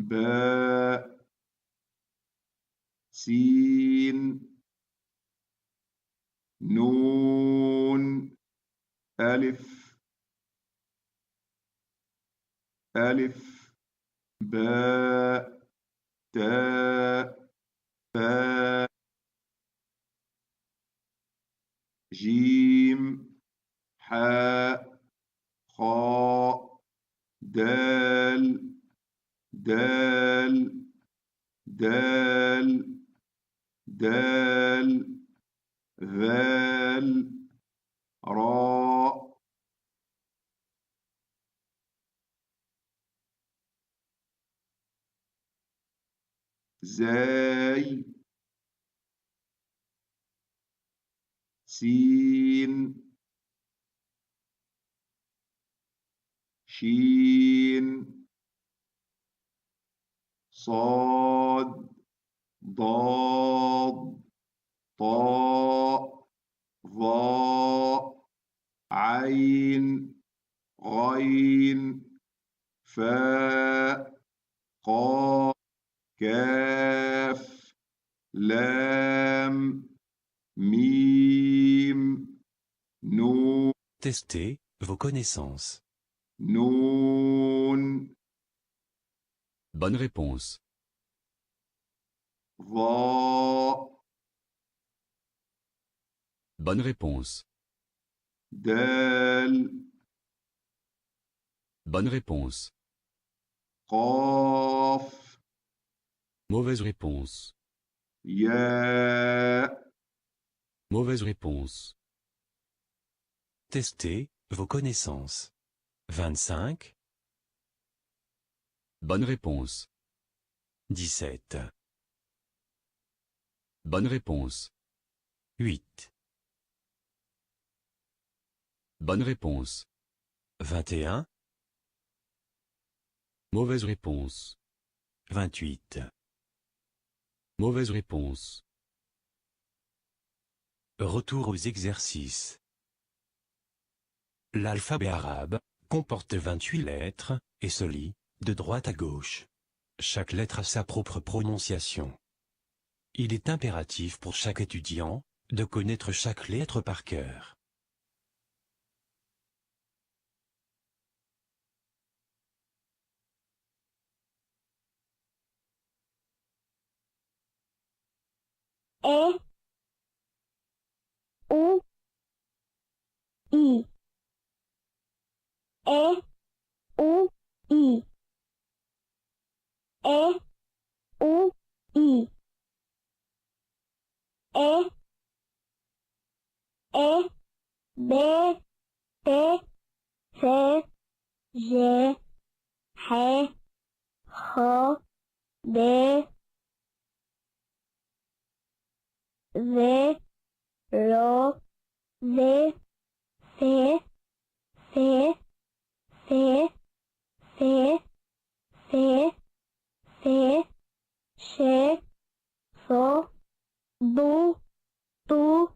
باء سين نون ألف ألف باء تاء باء جيم حاء خاء دال دال دال دال ذال راء زاي سين شين صاد ضاد طاء ظاء عين غين فاء قاف كاف لام ميم نون. Testez vos connaissances. نون Bonne réponse. ظاء Bonne réponse. دال Bonne réponse. قاف Mauvaise réponse. ياء. Mauvaise réponse. Testez vos connaissances. 25. Bonne réponse. 17. Bonne réponse. 8. Bonne réponse. 21. Mauvaise réponse. 28. Mauvaise réponse. Retour aux exercices. L'alphabet arabe comporte 28 lettres et se lit de droite à gauche. Chaque lettre a sa propre prononciation. Il est impératif pour chaque étudiant de connaître chaque lettre par cœur. E U I E U I E U I E E B T C G H H D V Lo V C C C C C C Ch So Du Tu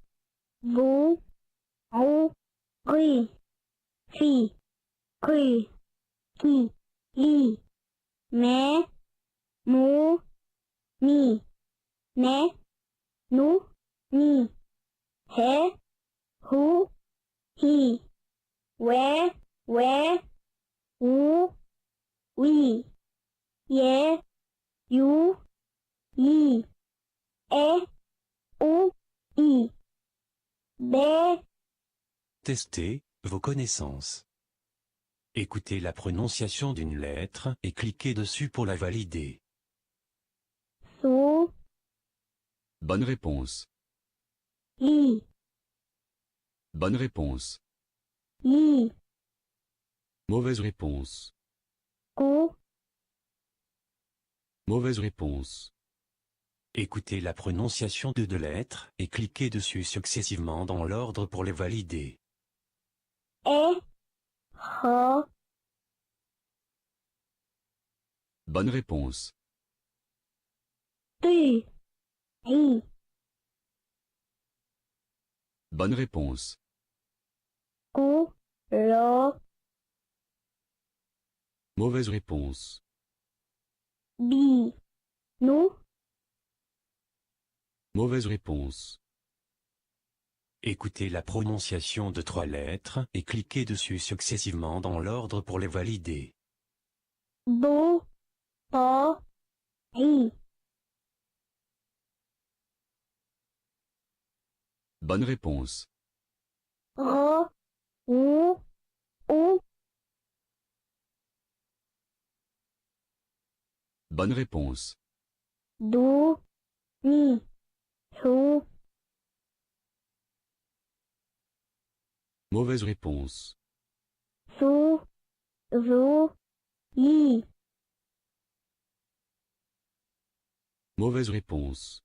Vu Au Qui Fi Qui Qui Li Me Mu Mi Ne Nu Ni He Hu Hi Where Wu Wi Ye You Yi E U I B. Testez vos connaissances. Écoutez la prononciation d'une lettre et cliquez dessus pour la valider. Su Bonne réponse. Li Bonne réponse. Li Mauvaise réponse. Ku Mauvaise réponse. Écoutez la prononciation de deux lettres et cliquez dessus successivement dans l'ordre pour les valider. E Ho Bonne réponse. Tu Hi Bonne réponse. Ku Lo Mauvaise réponse. bi, nu, Mauvaise réponse. Écoutez la prononciation de 3 lettres et cliquez dessus successivement dans l'ordre pour les valider. du, po, ri, Bonne réponse. ro, u, u, Bonne réponse. du, ri, su, Mauvaise réponse. su, ru, i, Mauvaise réponse.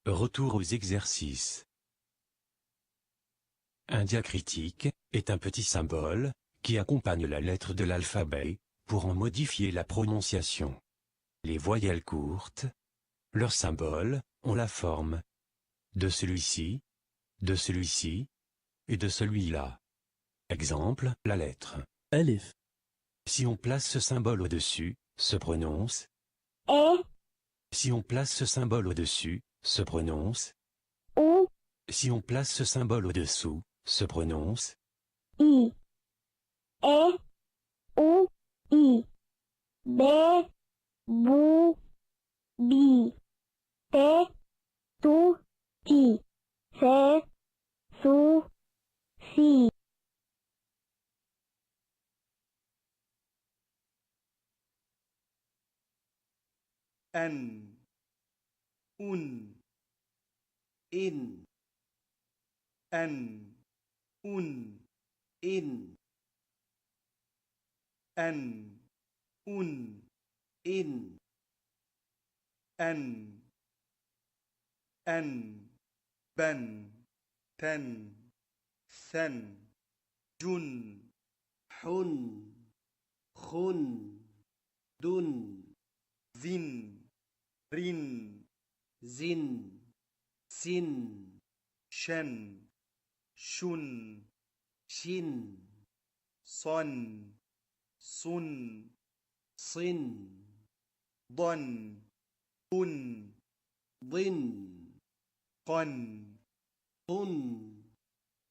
Retour aux exercices. Un diacritique est un petit symbole qui accompagne la lettre de l'alphabet pour en modifier la prononciation. Les voyelles courtes, leurs symboles, ont la forme de celui-ci et de celui-là. Exemple, la lettre ألف Si on place ce symbole au-dessus, se prononce. e, Si on place ce symbole au-dessus, se prononce. u, Si on place ce symbole au-dessous, se prononce. i, e, u, i, be, bu, bi, te, tu, ti, se, su, si, أن أن إن أن أن إن أن أن إن أن بن تن ثن جن حن خن دن ذن رن زن سن شن شن شن صن صن صن ضن طن ضن قن طن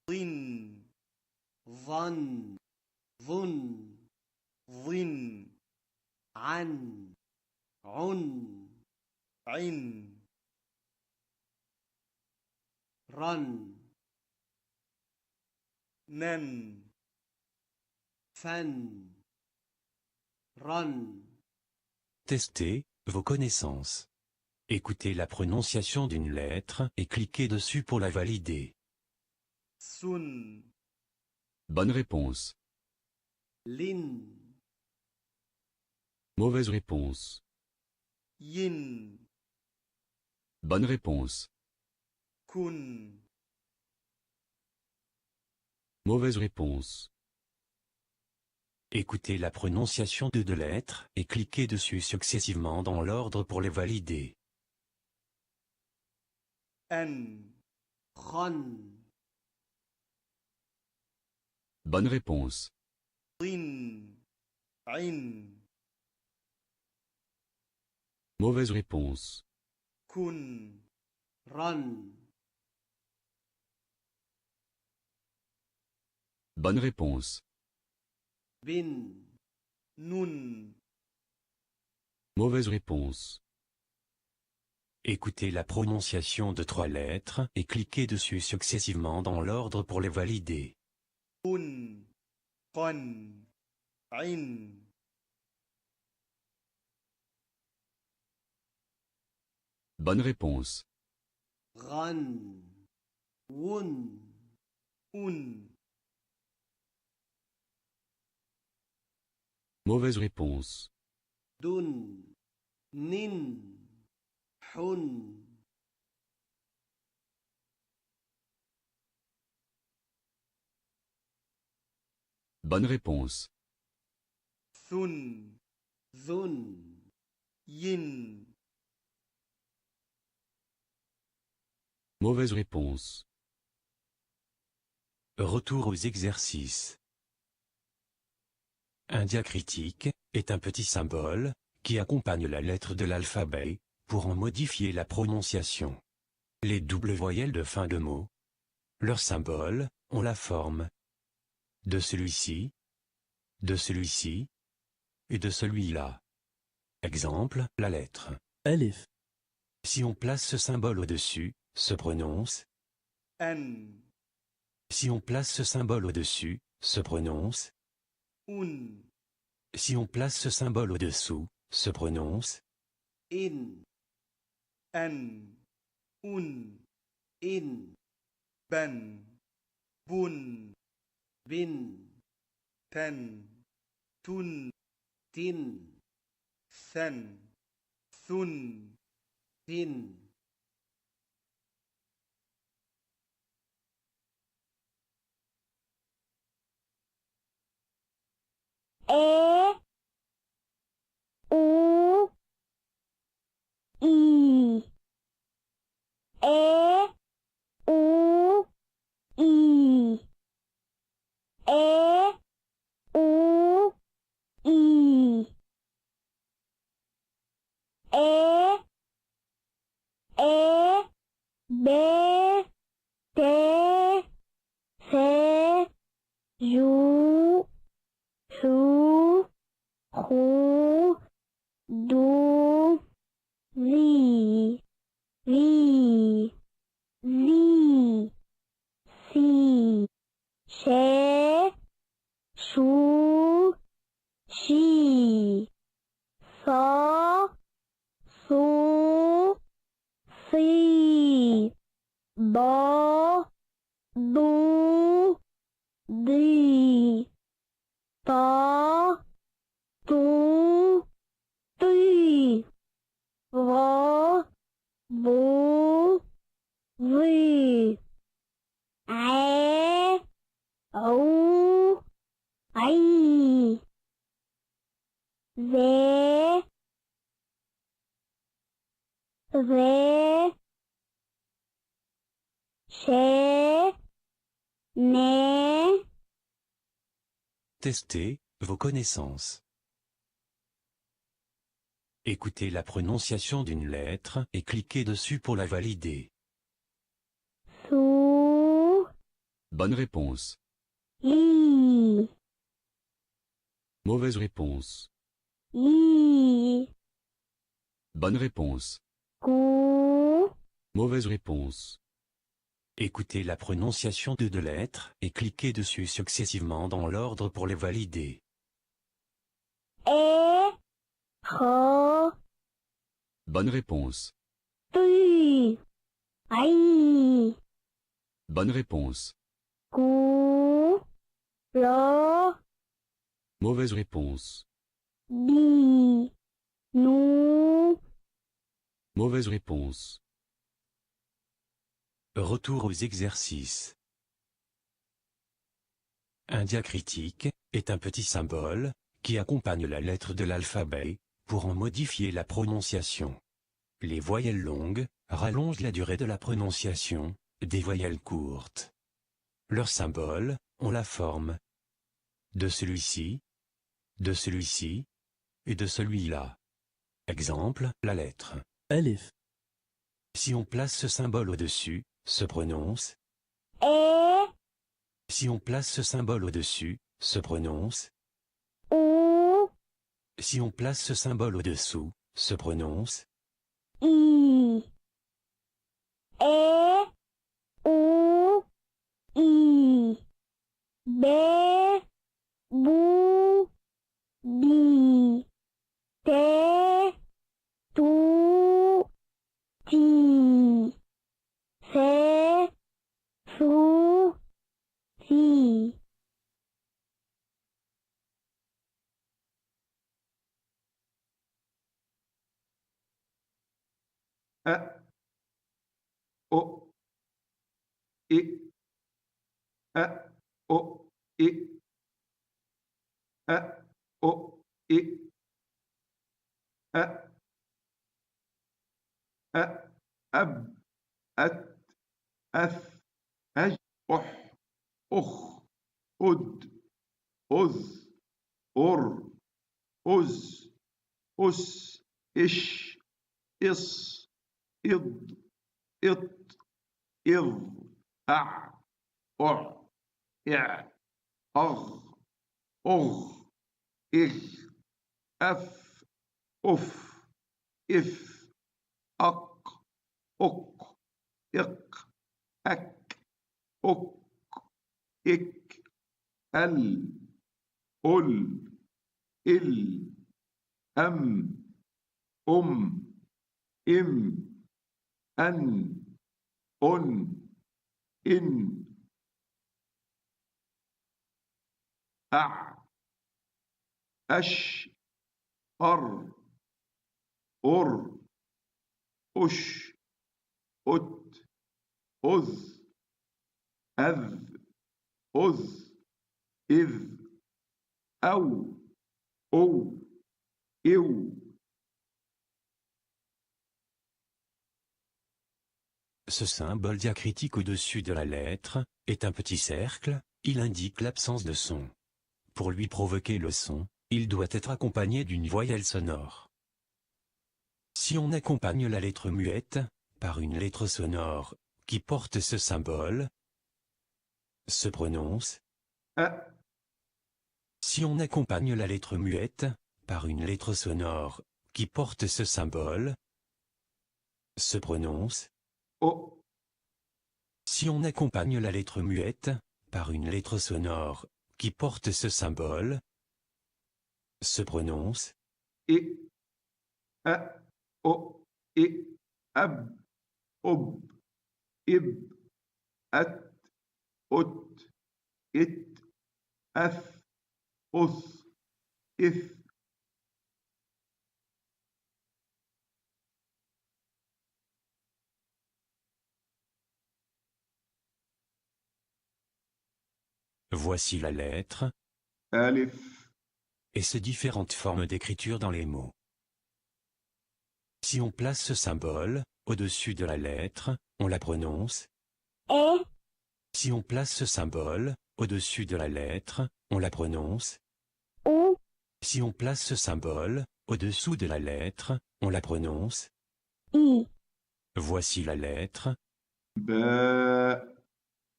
ضن ظن ظن ظن عن عن عن رن نن فن رن. Testez vos connaissances. Écoutez la prononciation d'une lettre et cliquez dessus pour la valider. سن Bonne réponse. لن Mauvaise réponse. ين Bonne réponse. كن Mauvaise réponse. Écoutez la prononciation de 2 lettres et cliquez dessus successivement dans l'ordre pour les valider. أن خن Bonne réponse. ضن عن Mauvaise réponse. كن رن. Bonne réponse. بن نن Mauvaise réponse. Écoutez la prononciation de 3 lettres et cliquez dessus successivement dans l'ordre pour les valider. كن قن عن Bonne réponse. غن ون أن. Mauvaise réponse. دن نن حن. Bonne réponse. ثن ذن ين. Mauvaise réponse. Retour aux exercices. Un diacritique est un petit symbole qui accompagne la lettre de l'alphabet pour en modifier la prononciation. Les doubles voyelles de fin de mot, leurs symboles, ont la forme de celui-ci et de celui-là. Exemple, la lettre ألف Si on place ce symbole au-dessus, se prononce. أن Si on place ce symbole au-dessus, se prononce. أن Si on place ce symbole au-dessous, se prononce. إن أن أن إن بن بن بن تن تن تن ثن ثن ثن إيه أو إي إيه أو إي إيه أو إي إيه إيه ب ت ث جو حو خو دو ذي ذي ذي سي شي شو شي صا صو صي ضا ضو ضي طا طو طي ظا ظو ظي عي عو عي ذي ذي شي ني Testez vos connaissances. Écoutez la prononciation d'une lettre et cliquez dessus pour la valider. سو Bonne réponse. لي Mauvaise réponse. لي Bonne réponse. كو Mauvaise réponse. Écoutez la prononciation de deux lettres et cliquez dessus successivement dans l'ordre pour les valider. إيه خو Bonne réponse. طي عي Bonne réponse. كو لو Mauvaise réponse. بي نو Mauvaise réponse. Retour aux exercices. Un diacritique est un petit symbole qui accompagne la lettre de l'alphabet pour en modifier la prononciation. Les voyelles longues rallongent la durée de la prononciation des voyelles courtes. Leurs symboles ont la forme de celui-ci et de celui-là. Exemple, la lettre. ألف Si on place ce symbole au-dessus, se prononce. إيه Si on place ce symbole au-dessus, se prononce. أو Si on place ce symbole au-dessous, se prononce. إي إيه أو إي ب بو بي ت تو تي ث ثو ثي أ أو إ أ أو إ أ أو إ أ أ أب أت أث أج أح أخ أد أذ أر أز أس إش إص إض إط إض أع أع إع أغ أغ إغ أف أف إف أق أق إق أك أك إك ال أل إل أم إم أن إن أع أش أر أر أش أت أذ أذ أذ إذ أو أو إو. Ce symbole diacritique au-dessus de la lettre est un petit cercle, il indique l'absence de son. Pour lui provoquer le son, il doit être accompagné d'une voyelle sonore. Si on accompagne la lettre muette par une lettre sonore qui porte ce symbole, se prononce. Si on accompagne la lettre muette par une lettre sonore qui porte ce symbole, se prononce. O. Si on accompagne la lettre muette par une lettre sonore qui porte ce symbole, se prononce. I. A. O. I. Ab. Ob. Ib. At. Ut. It. Ath. Uth. Ith. Voici la lettre Alif. et ses différentes formes d'écriture dans les mots. Si on place ce symbole au-dessus de la lettre, on la prononce. E. Si on place ce symbole au-dessus de la lettre, on la prononce. U. Si on place ce symbole au-dessous de la lettre, on la prononce. I. Voici la lettre Ba.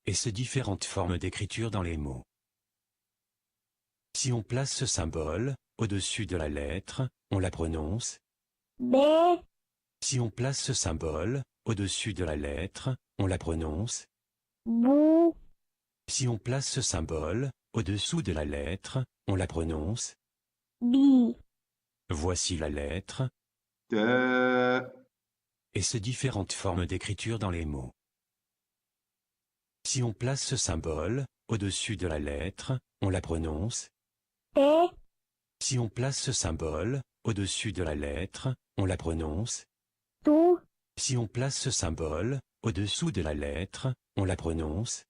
et ses différentes formes d'écriture dans les mots. Si on place ce symbole au-dessus de la lettre, on la prononce. B. Si on place ce symbole au-dessus de la lettre, on la prononce. Bu. Si on place ce symbole au-dessous de la lettre, on la prononce. Bi. Voici la lettre Ta. et ses différentes formes d'écriture dans les mots. Si on place ce symbole au-dessus de la lettre, on la prononce. E. Si on place ce symbole au-dessus de la lettre, on la prononce. Tu. Si on place ce symbole au-dessous de la lettre, on la prononce.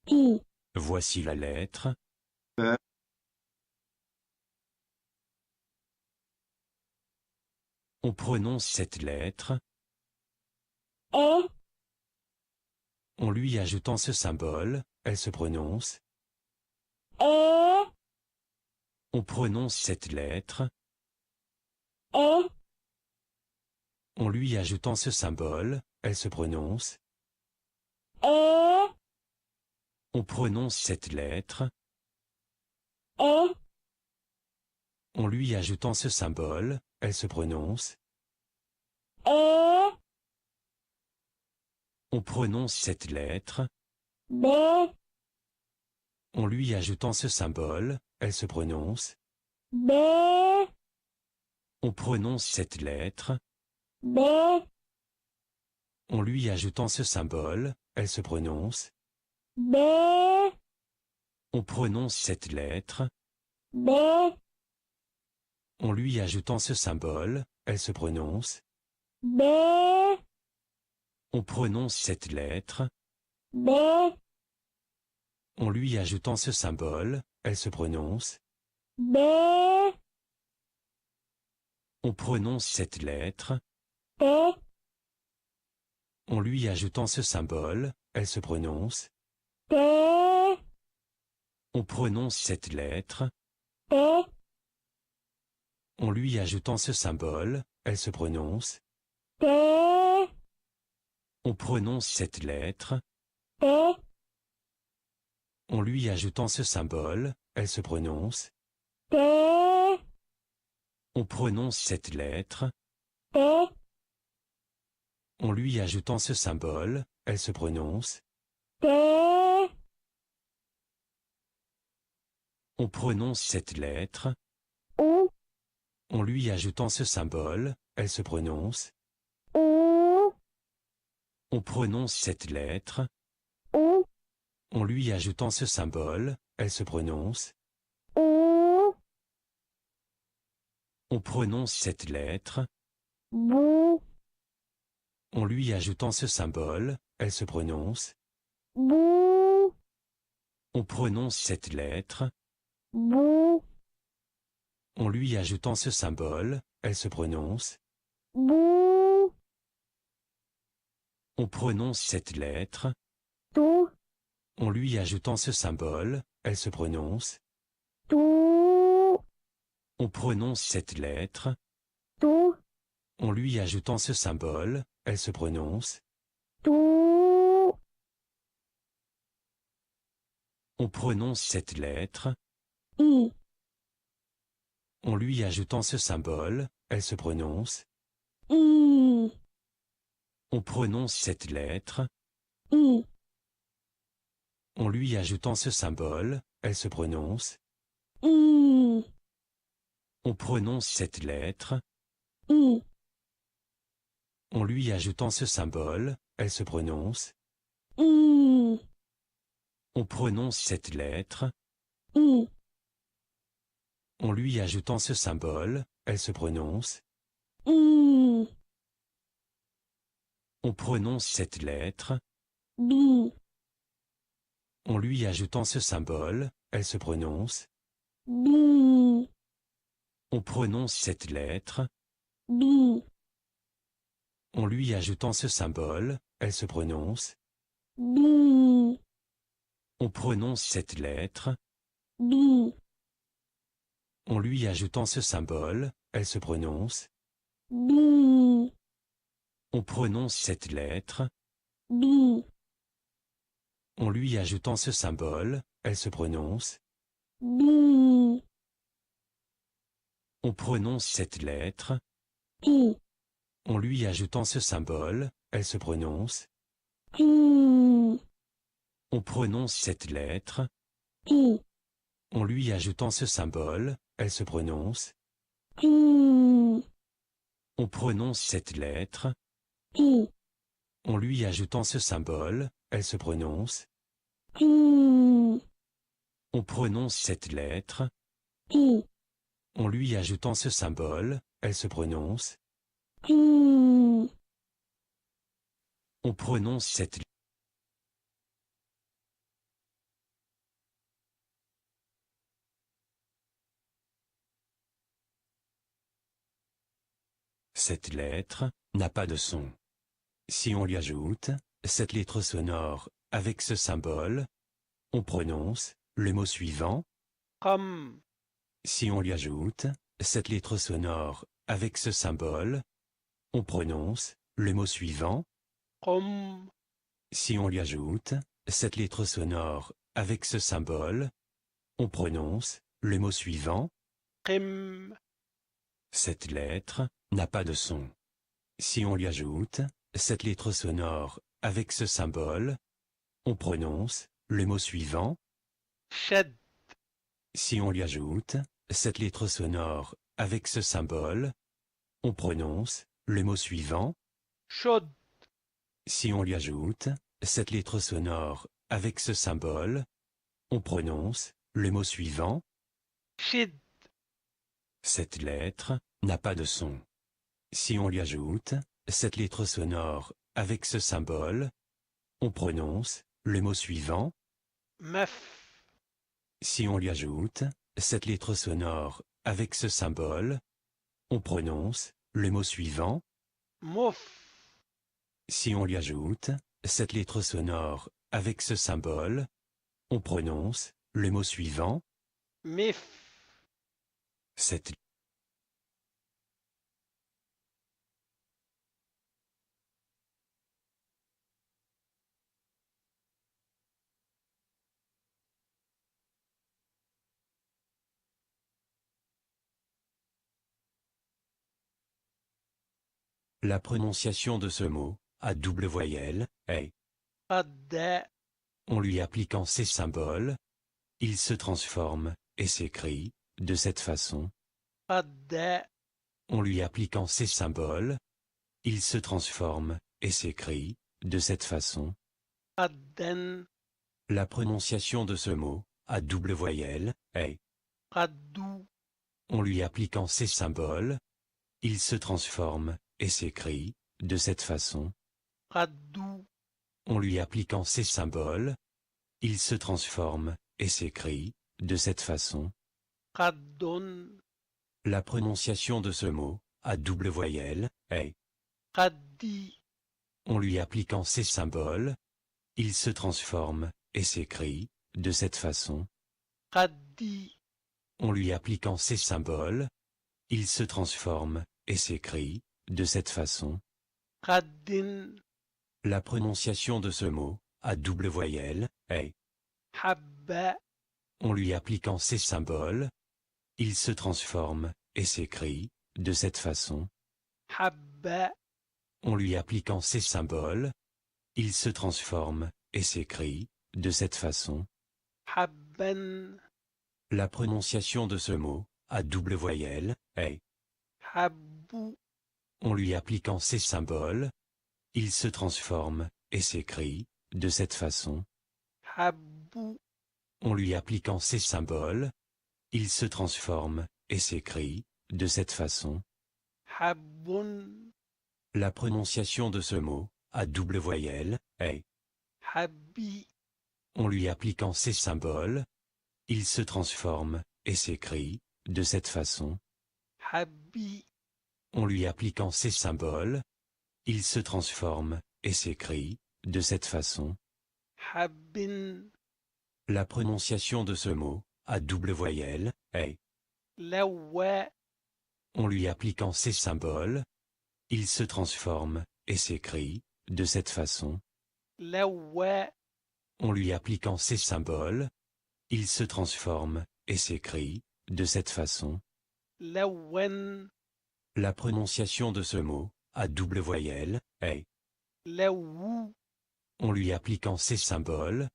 Ti. Voici la lettre Ta. On prononce cette lettre E. en lui ajoutant ce symbole, elle se prononce. E. On prononce cette lettre E. en lui ajoutant ce symbole, elle se prononce. E. On prononce cette lettre E. en lui ajoutant ce symbole, elle se prononce. E. On prononce cette lettre B. en lui ajoutant ce symbole, elle se prononce. B. On prononce cette lettre B. en lui ajoutant ce symbole, elle se prononce. B. On prononce cette lettre B. en lui ajoutant ce symbole, elle se prononce. B. On prononce cette lettre B. en lui ajoutant ce symbole, elle se prononce. B. On prononce cette lettre T. en lui ajoutant ce symbole, elle se prononce. T. On prononce cette lettre T. En lui ajoutant ce symbole, elle se prononce. T, On prononce cette lettre. T, En lui ajoutant ce symbole, elle se prononce. T, On prononce cette lettre. T, En lui ajoutant ce symbole, elle se prononce. T, On prononce cette lettre. U, En lui ajoutant ce symbole, elle se prononce. U, On prononce cette lettre. U, En lui ajoutant ce symbole, elle se prononce. U, On prononce cette lettre. Bu, En lui ajoutant ce symbole, elle se prononce. Bu, On prononce cette lettre. Bu, En lui ajoutant ce symbole, elle se prononce. Bu, On prononce cette lettre. Tu, En lui ajoutant ce symbole, elle se prononce. Tu, On prononce cette lettre. Tu, En lui ajoutant ce symbole, elle se prononce. Tu, On prononce cette lettre. I, En lui ajoutant ce symbole, elle se prononce. I, On prononce cette lettre. I, En lui ajoutant ce symbole, elle se prononce. I, On prononce cette lettre. I, En lui ajoutant ce symbole, elle se prononce. I, On prononce cette lettre. I, En lui ajoutant ce symbole, elle se prononce. I, On prononce cette lettre. B, En lui ajoutant ce symbole, elle se prononce. B, On prononce cette lettre. B, En lui ajoutant ce symbole, elle se prononce. B, On prononce cette lettre. B, En lui ajoutant ce symbole, elle se prononce. B, On prononce cette lettre. B, En lui ajoutant ce symbole, elle se prononce. B, On prononce cette lettre. T, En lui ajoutant ce symbole, elle se prononce. T, On prononce cette lettre. T, En lui ajoutant ce symbole, elle se prononce. T, On prononce cette lettre. T, En lui ajoutant ce symbole, elle se prononce. T, On prononce cette lettre. T, En lui ajoutant ce symbole, elle se prononce. T, On prononce cette Cette lettre n'a pas de son. Si on lui ajoute cette lettre sonore avec ce symbole, on prononce le mot suivant. قم Si on lui ajoute cette lettre sonore avec ce symbole, on prononce le mot suivant. قم Si on lui ajoute cette lettre sonore avec ce symbole, on prononce le mot suivant. قم Cette lettre n'a pas de son. Si on lui ajoute cette lettre sonore avec ce symbole, on prononce le mot suivant. شد Si on lui ajoute cette lettre sonore avec ce symbole, on prononce le mot suivant. شد Si on lui ajoute cette lettre sonore avec ce symbole, on prononce le mot suivant. شد Cette lettre n'a pas de son. Si on lui ajoute cette lettre sonore avec ce symbole, on prononce le mot suivant. مف Si on lui ajoute cette lettre sonore avec ce symbole, on prononce le mot suivant. مف Si on lui ajoute cette lettre sonore avec ce symbole, on prononce le mot suivant. مف Cette La prononciation de ce mot, à double voyelle, est. قد En lui appliquant ces symboles, il se transforme, et s'écrit, de cette façon. قد En lui appliquant ces symboles, il se transforme, et s'écrit, de cette façon. قدا La prononciation de ce mot, à double voyelle, est. قد En lui appliquant ces symboles, il se transforme, et s'écrit, de cette façon. قد En lui appliquant ces symboles, il se transforme, et s'écrit, de cette façon. قد La prononciation de ce mot, à double voyelle, est. قدي En lui appliquant ces symboles, il se transforme, et s'écrit, de cette façon. قدي En lui appliquant ces symboles, il se transforme, et s'écrit, de cette façon. قد La prononciation de ce mot, à double voyelle, est. حب En lui appliquant ces symboles, il se transforme, et s'écrit, de cette façon. حب En lui appliquant ces symboles, il se transforme, et s'écrit, de cette façon. حبا La prononciation de ce mot, à double voyelle, est. حبوا En lui appliquant ces symboles, il se transforme, et s'écrit, de cette façon. حبوا En lui appliquant ces symboles, il se transforme, et s'écrit, de cette façon. حب La prononciation de ce mot, à double voyelle, est. حبي En lui appliquant ces symboles, il se transforme, et s'écrit, de cette façon. حبي En lui appliquant ces symboles, il se transforme, et s'écrit, de cette façon. حب La prononciation de ce mot, à double voyelle, est. لوى En lui appliquant ces symboles, il se transforme, et s'écrit, de cette façon. لوى En lui appliquant ces symboles, il se transforme, et s'écrit, de cette façon. لون La prononciation de ce mot, à double voyelle, est. لووا En lui appliquant ces symboles,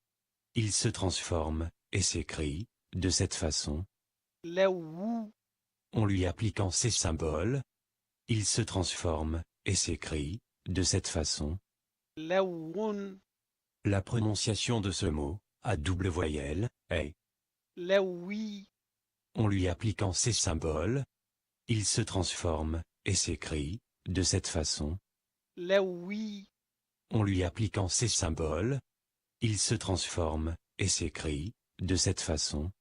il se transforme, et s'écrit, de cette façon. لووا En lui appliquant ces symboles, il se transforme, et s'écrit, de cette façon. لون La prononciation de ce mot, à double voyelle, est. لوي En lui appliquant ces symboles, il se transforme, et s'écrit, de cette façon. لوي En lui appliquant ces symboles, il se transforme, et s'écrit, de cette façon.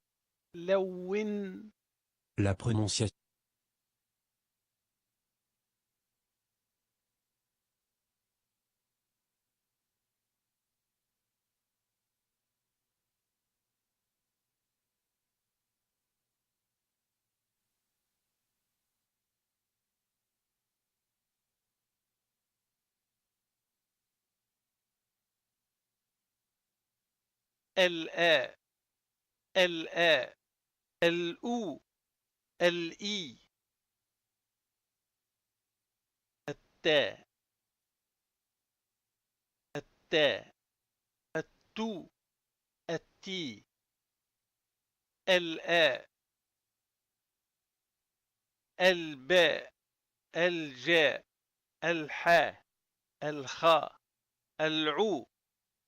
لون La prononciation. الآ الآ الأو الإي التاء التاء التو التي الآ الباء الجاء الحاء الخاء العو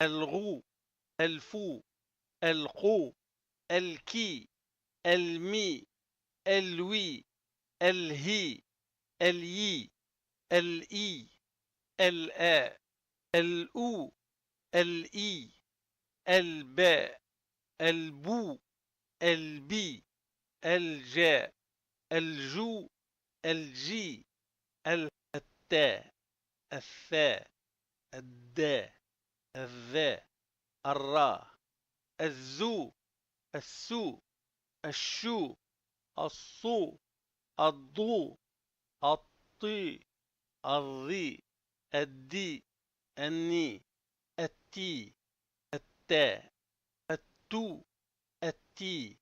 الغو الفو القو الكي المي الوي الهي اليي الإي الآ الأو الإي الباء البو البي الجاء الجو الجي التاء الثاء الداء الذاء الراء الزو السو الشو الصو الضو الطي الظي الدي الني التي التاء التو التي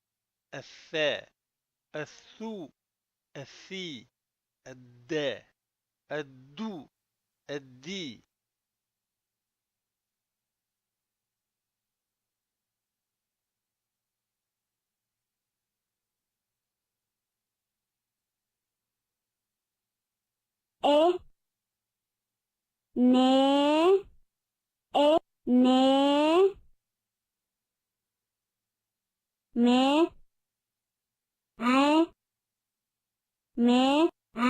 الثاء الثو الثي الداء الدو الدي ا ن ا ن م ع م ع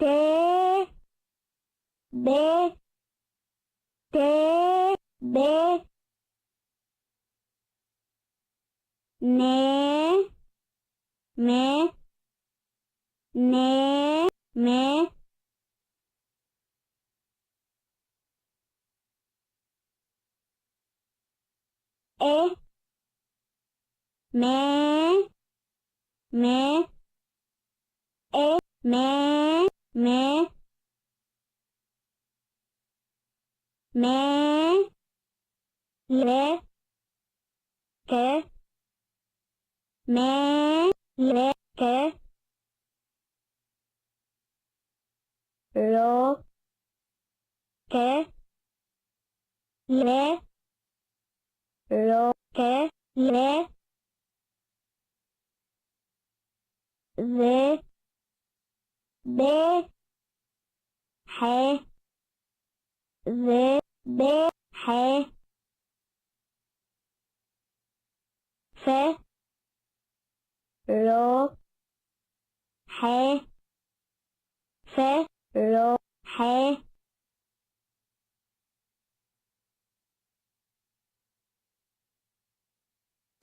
ت ب ت ب ن م ن م ا م م ا م م م ل ك م ل ك رو ك ل رو ك ل ذ ب ح ذ ب ح ف رو ح ف رو ح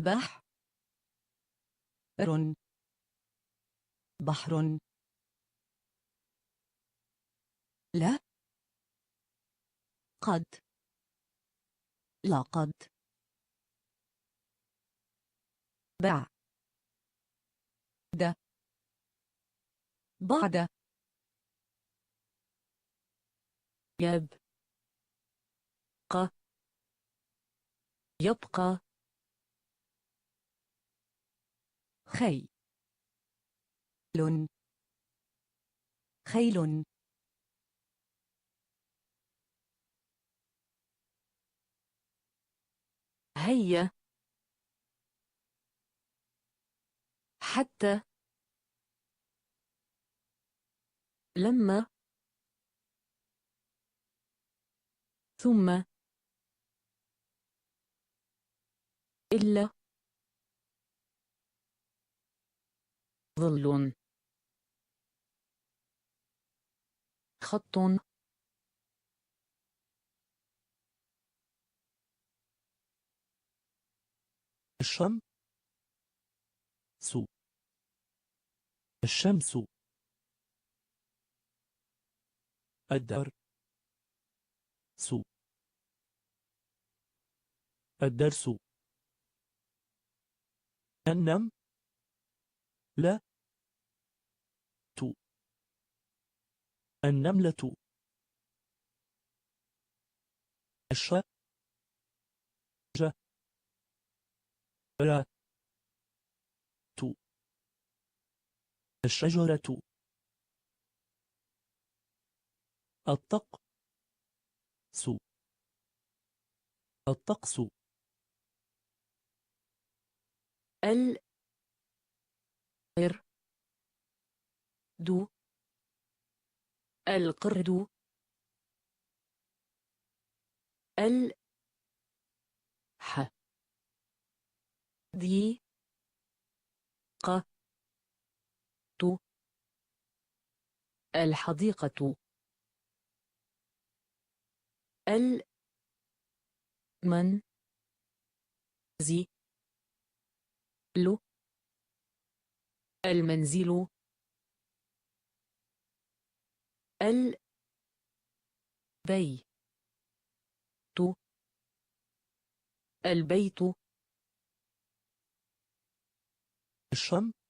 بحر بحر لا قد لقد بعد بعد يبقى خيل خيل هيا حتى لما ثم إلا ظل خط الشمس الشمس الدرس الدرس النملة النملة الشجرة الشجرة الطقس القرد الحديقة المنزل البيت الشمس